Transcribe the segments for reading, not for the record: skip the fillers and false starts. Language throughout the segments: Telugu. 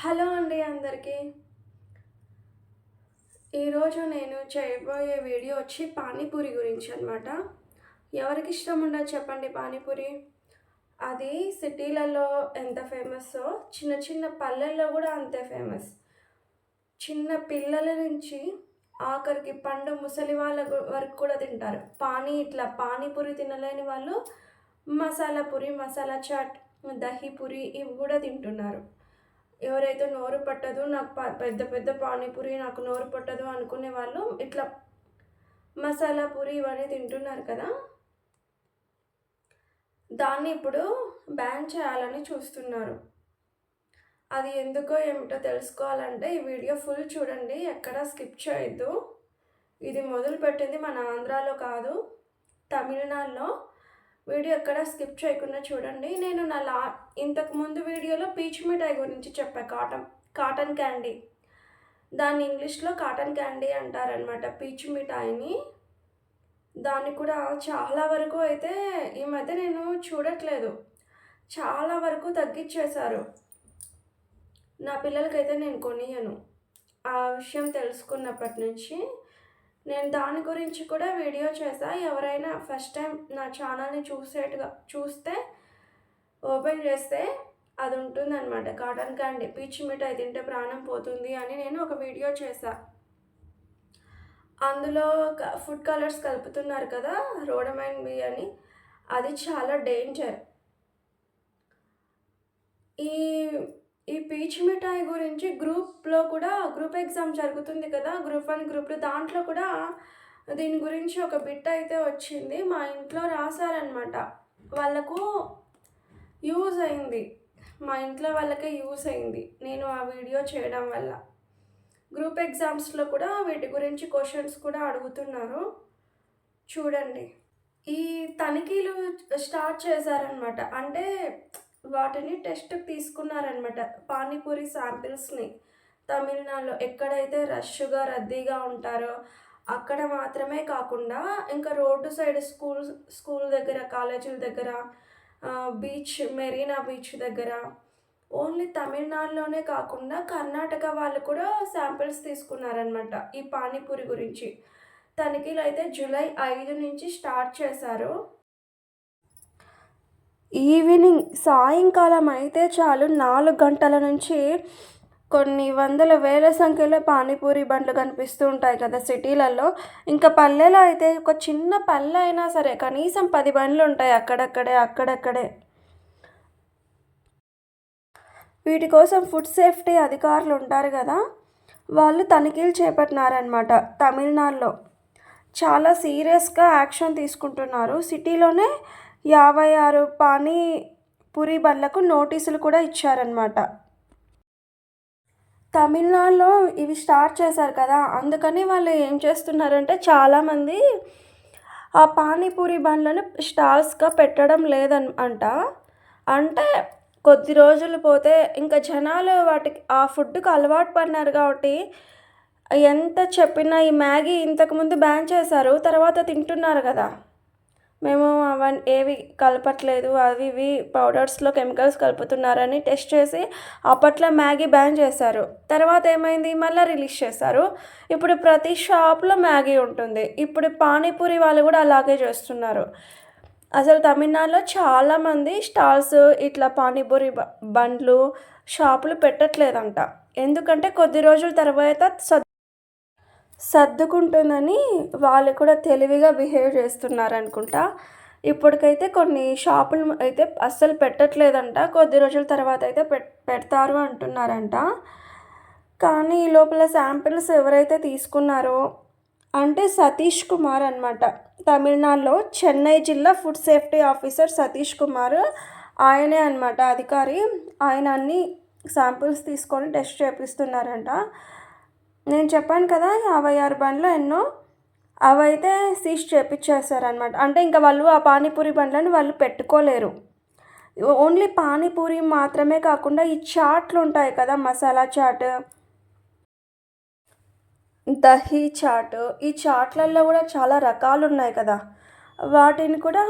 హలో అండి అందరికీ. ఈరోజు నేను చేయబోయే వీడియో వచ్చి పానీపూరి గురించి అనమాట. ఎవరికి ఇష్టం ఉండదు చెప్పండి పానీపూరి. అది సిటీలలో ఎంత ఫేమస్సో చిన్న చిన్న పల్లెల్లో కూడా అంతే ఫేమస్. చిన్న పిల్లల నుంచి ఆఖరికి పండు ముసలి వాళ్ళ వరకు కూడా తింటారు. ఇట్లా పానీపూరి తినలేని వాళ్ళు మసాలా పూరి, మసాలా చాట్, దహీ పూరి ఇవి కూడా తింటున్నారు. ఎవరైతే నోరు పట్టదు నాకు పెద్ద పెద్ద పానీపూరి నాకు నోరు పట్టదు అనుకునే వాళ్ళు ఇట్లా మసాలా పూరి ఇవన్నీ తింటున్నారు కదా. దాన్ని ఇప్పుడు బ్యాన్ చేయాలని చూస్తున్నారు. అది ఎందుకో ఏమిటో తెలుసుకోవాలంటే ఈ వీడియో ఫుల్ చూడండి, ఎక్కడా స్కిప్ చేయొద్దు. ఇది మొదలుపెట్టింది మన ఆంధ్రాలో కాదు, తమిళనాడులో. వీడియో ఎక్కడ స్కిప్ చేయకుండా చూడండి. నేను ఇంతకు ముందు వీడియోలో పీచు మిఠాయి గురించి చెప్పా, కాటన్ క్యాండీ. దాన్ని ఇంగ్లీష్లో కాటన్ క్యాండీ అంటారనమాట, పీచు మిఠాయిని. దాన్ని కూడా చాలా వరకు అయితే ఈ మధ్య నేను చూడట్లేదు, చాలా వరకు తగ్గించేశారు. నా పిల్లలకైతే నేను కొనియను. ఆ విషయం తెలుసుకున్నప్పటి నుంచి నేను దాని గురించి కూడా వీడియో చేశా. ఎవరైనా ఫస్ట్ టైం నా ఛానల్ని చూస్తే ఓపెన్ చేస్తే అది ఉంటుందన్నమాట, కాటన్ క్యాండీ పీచు మిఠాయి తింటే ప్రాణం పోతుంది అని నేను ఒక వీడియో చేశా. అందులో ఫుడ్ కలర్స్ కలుపుతున్నారు కదా, రోడమైన్ బి అని. అది చాలా డేంజర్. ఈ పీచు మిఠాయి గురించి గ్రూప్ ఎగ్జామ్ జరుగుతుంది కదా, గ్రూప్ 1 గ్రూప్ 2, దాంట్లో కూడా దీని గురించి ఒక బిట్ అయితే వచ్చింది. మా ఇంట్లో రాశారనమాట, వాళ్ళకు యూజ్ అయింది, మా ఇంట్లో వాళ్ళకే యూజ్ అయింది నేను ఆ వీడియో చేయడం వల్ల. గ్రూప్ ఎగ్జామ్స్లో కూడా వీటి గురించి క్వశ్చన్స్ కూడా అడుగుతున్నారు, చూడండి. ఈ తనిఖీలు స్టార్ట్ చేశారనమాట, అంటే వాటిని టెస్ట్కి తీసుకున్నారనమాట, పానీపూరి శాంపిల్స్ని. తమిళనాడులో ఎక్కడైతే రష్గా రద్దీగా ఉంటారో అక్కడ మాత్రమే కాకుండా ఇంకా రోడ్డు సైడ్ స్కూల్ దగ్గర, కాలేజీల దగ్గర, మెరీనా బీచ్ దగ్గర, ఓన్లీ తమిళనాడులోనే కాకుండా కర్ణాటక వాళ్ళు కూడా శాంపిల్స్ తీసుకున్నారనమాట ఈ పానీపూరి గురించి. తనిఖీలు అయితే జూలై 5 నుంచి స్టార్ట్ చేశారు. సాయంకాలం అయితే చాలు 4 గంటల నుంచి కొన్ని వందల వేల సంఖ్యలో పానీపూరి బండ్లు కనిపిస్తూ ఉంటాయి కదా సిటీలలో. ఇంకా పల్లెలో అయితే ఒక చిన్న పల్లె అయినా సరే కనీసం 10 బండ్లు ఉంటాయి అక్కడక్కడే. వీటి కోసం ఫుడ్ సేఫ్టీ అధికారులు ఉంటారు కదా, వాళ్ళు తనిఖీలు చేపట్టినారనమాట తమిళనాడులో. చాలా సీరియస్గా యాక్షన్ తీసుకుంటున్నారు. సిటీలోనే 56 పానీపూరి బండ్లకు నోటీసులు కూడా ఇచ్చారనమాట. తమిళనాడులో ఇవి స్టార్ట్ చేశారు కదా, అందుకని వాళ్ళు ఏం చేస్తున్నారంటే చాలామంది ఆ పానీపూరి బండ్లను స్టాల్స్గా పెట్టడం లేదంట. అంటే కొద్ది రోజులు పోతే ఇంకా జనాలు ఆ ఫుడ్కి అలవాటు పడినారు కాబట్టి ఎంత చెప్పినా, ఈ మ్యాగీ ఇంతకుముందు బ్యాన్ చేశారు, తర్వాత తింటున్నారు కదా. మేము అవన్నీ ఏవి కలపట్లేదు, అవి ఇవి పౌడర్స్లో కెమికల్స్ కలుపుతున్నారని టెస్ట్ చేసి అప్పట్లో మ్యాగీ బ్యాన్ చేశారు. తర్వాత ఏమైంది, మళ్ళీ రిలీజ్ చేశారు. ఇప్పుడు ప్రతి షాప్లో మ్యాగీ ఉంటుంది. ఇప్పుడు పానీపూరి వాళ్ళు కూడా అలాగే చేస్తున్నారు. అసలు తమిళనాడులో చాలామంది స్టాల్స్ ఇట్లా పానీపూరి బండ్లు షాపులు పెట్టట్లేదంట. ఎందుకంటే కొద్ది రోజుల తర్వాత సర్దుకుంటుందని వాళ్ళు కూడా తెలివిగా బిహేవ్ చేస్తున్నారనుకుంటా. ఇప్పటికైతే కొన్ని షాపులు అయితే అస్సలు పెట్టట్లేదంట, కొద్ది రోజుల తర్వాత అయితే పెడతారు అంటున్నారంట. కానీ ఈ లోపల శాంపిల్స్ ఎవరైతే తీసుకున్నారో అంటే సతీష్ కుమార్ అనమాట, తమిళనాడులో చెన్నై జిల్లా food safety officer Satish Kumar, ఆయనే అనమాట అధికారి. ఆయన అన్ని శాంపిల్స్ తీసుకొని టెస్ట్ చేపిస్తున్నారంట. నేను చెప్పాను కదా 56 బండ్లు ఎన్నో, అవైతే సీజ్ చేపించేస్తారనమాట. అంటే ఇంకా వాళ్ళు ఆ పానీపూరి బండ్లను వాళ్ళు పెట్టుకోలేరు. ఓన్లీ పానీపూరి మాత్రమే కాకుండా ఈ చాట్లు ఉంటాయి కదా, మసాలా చాట్, దహీ చాట్, ఈ చాట్లలో కూడా చాలా రకాలు ఉన్నాయి కదా. వాటిని కూడా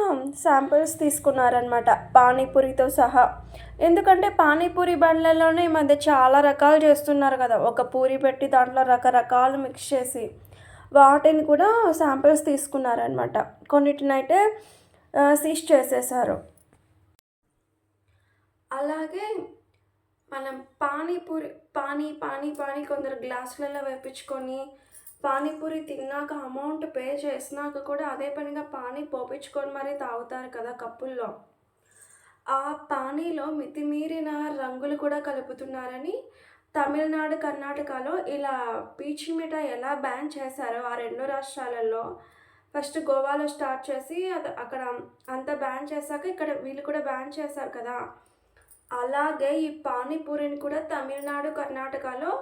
శాంపిల్స్ తీసుకున్నారనమాట పానీపూరితో సహా. ఎందుకంటే పానీపూరి బండ్లలోనే ఈ మధ్య చాలా రకాలు చేస్తున్నారు కదా, ఒక పూరి పెట్టి దాంట్లో రకరకాలు మిక్స్ చేసి వాటిని కూడా శాంపిల్స్ తీసుకున్నారనమాట. కొన్నిటినైతే సీజ్ చేసేసారు. అలాగే మనం పానీపూరి పానీ కొందరు గ్లాసులలో వేపించుకొని పానీపూరి తిన్నాక అమౌంట్ పే చేసినాక కూడా అదే పనిగా పానీ పోపించుకొని మరీ తాగుతారు కదా కప్పుల్లో. ఆ పానీలో మితిమీరిన రంగులు కూడా కలుపుతున్నారని తమిళనాడు, కర్ణాటకలో ఇలా పీచు మిఠాయి ఎలా బ్యాన్ చేశారో ఆ 2 రాష్ట్రాలలో ఫస్ట్ గోవాలో స్టార్ట్ చేసి అక్కడ అంతా బ్యాన్ చేశాక ఇక్కడ వీళ్ళు కూడా బ్యాన్ చేశారు కదా. అలాగే ఈ పానీపూరిని కూడా తమిళనాడు, కర్ణాటకలో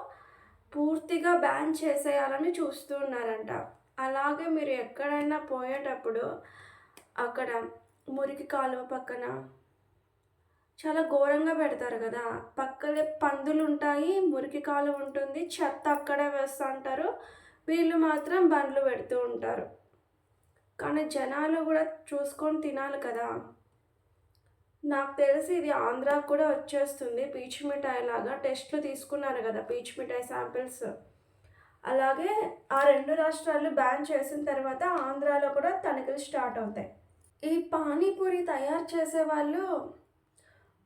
పూర్తిగా బ్యాన్ చేసేయాలని చూస్తూ ఉన్నారంట. అలాగే మీరు ఎక్కడైనా పోయేటప్పుడు అక్కడ మురికి కాలువ పక్కన చాలా ఘోరంగా పెడతారు కదా, పక్కనే పందులు ఉంటాయి, మురికి కాలువ ఉంటుంది, చెత్త అక్కడే వేస్తూ ఉంటారు, వీళ్ళు మాత్రం బండ్లు పెడుతూ ఉంటారు. కానీ జనాలు కూడా చూసుకొని తినాలి కదా. నాకు తెలిసి ఇది ఆంధ్రాకు కూడా వచ్చేస్తుంది పీచు మిఠాయి లాగా. టెస్ట్లు తీసుకున్నారు కదా పీచు మిఠాయి శాంపిల్స్. అలాగే ఆ 2 రాష్ట్రాలు బ్యాన్ చేసిన తర్వాత ఆంధ్రాలో కూడా తనిఖీలు స్టార్ట్ అవుతాయి. ఈ పానీపూరి తయారు చేసేవాళ్ళు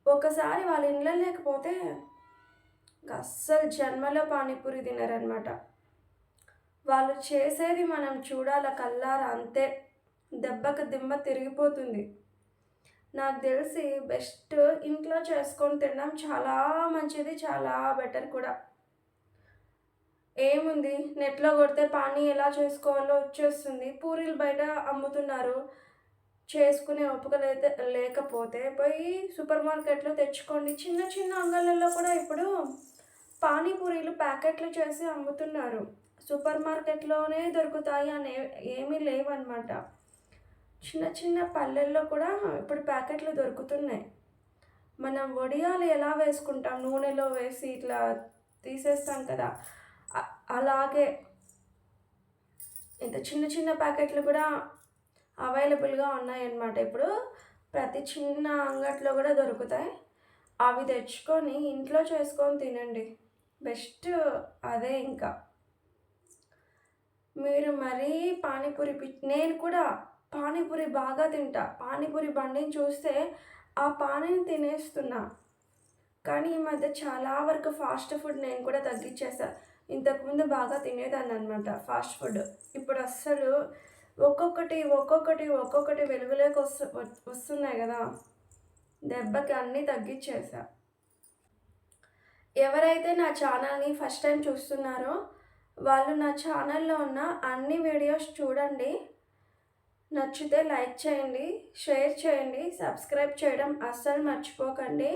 ఒకసారి వాళ్ళ ఇంట్లో లేకపోతే అస్సలు జన్మలో పానీపూరి తినరనమాట. వాళ్ళు చేసేది మనం చూడాల కల్లారా, అంతే దెబ్బకి దిమ్మ తిరిగిపోతుంది. నాకు తెలిసి బెస్ట్ ఇంట్లో చేసుకొని తినడం చాలా మంచిది, చాలా బెటర్ కూడా. ఏముంది, నెట్లో కొడితే పానీ ఎలా చేసుకోవాలో వచ్చేస్తుంది. పూరీలు బయట అమ్ముతున్నారు, చేసుకునే ఓపిక లేకపోతే పోయి సూపర్ మార్కెట్లో తెచ్చుకోండి. చిన్న చిన్న అంగళ్ళల్లో కూడా ఇప్పుడు పానీపూరీలు ప్యాకెట్లు చేసి అమ్ముతున్నారు. సూపర్ మార్కెట్లోనే దొరుకుతాయి అని ఏమీ లేవన్నమాట. చిన్న చిన్న పల్లెల్లో కూడా ఇప్పుడు ప్యాకెట్లు దొరుకుతున్నాయి. మనం వడియాలు ఎలా వేసుకుంటాం, నూనెలో వేసి ఇట్లా తీసేస్తాం కదా, అలాగే ఇంత చిన్న చిన్న ప్యాకెట్లు కూడా అవైలబుల్గా ఉన్నాయన్నమాట. ఇప్పుడు ప్రతి చిన్న అంగట్లో కూడా దొరుకుతాయి. అవి తెచ్చుకొని ఇంట్లో చేసుకొని తినండి, బెస్ట్ అదే. ఇంకా మీరు మరీ పానీపూరి నేను కూడా పానీపూరి బాగా తింటా. పానీపూరి బండిని చూస్తే ఆ పానీని తినేస్తున్నా. కానీ ఈ మధ్య చాలా వరకు ఫాస్ట్ ఫుడ్ నేను కూడా తగ్గించేసాను. ఇంతకుముందు బాగా తినేదాన్ని అనమాట ఫాస్ట్ ఫుడ్. ఇప్పుడు అస్సలు ఒక్కొక్కటి వెలుగులోకి వస్తున్నాయి కదా, దెబ్బకి అన్నీ తగ్గించేసా. ఎవరైతే నా ఛానల్ని ఫస్ట్ టైం చూస్తున్నారో వాళ్ళు నా ఛానల్లో ఉన్న అన్ని వీడియోస్ చూడండి. నచ్చితే లైక్ చేయండి, షేర్ చేయండి, సబ్స్క్రైబ్ చేయడం అస్సలు మర్చిపోకండి.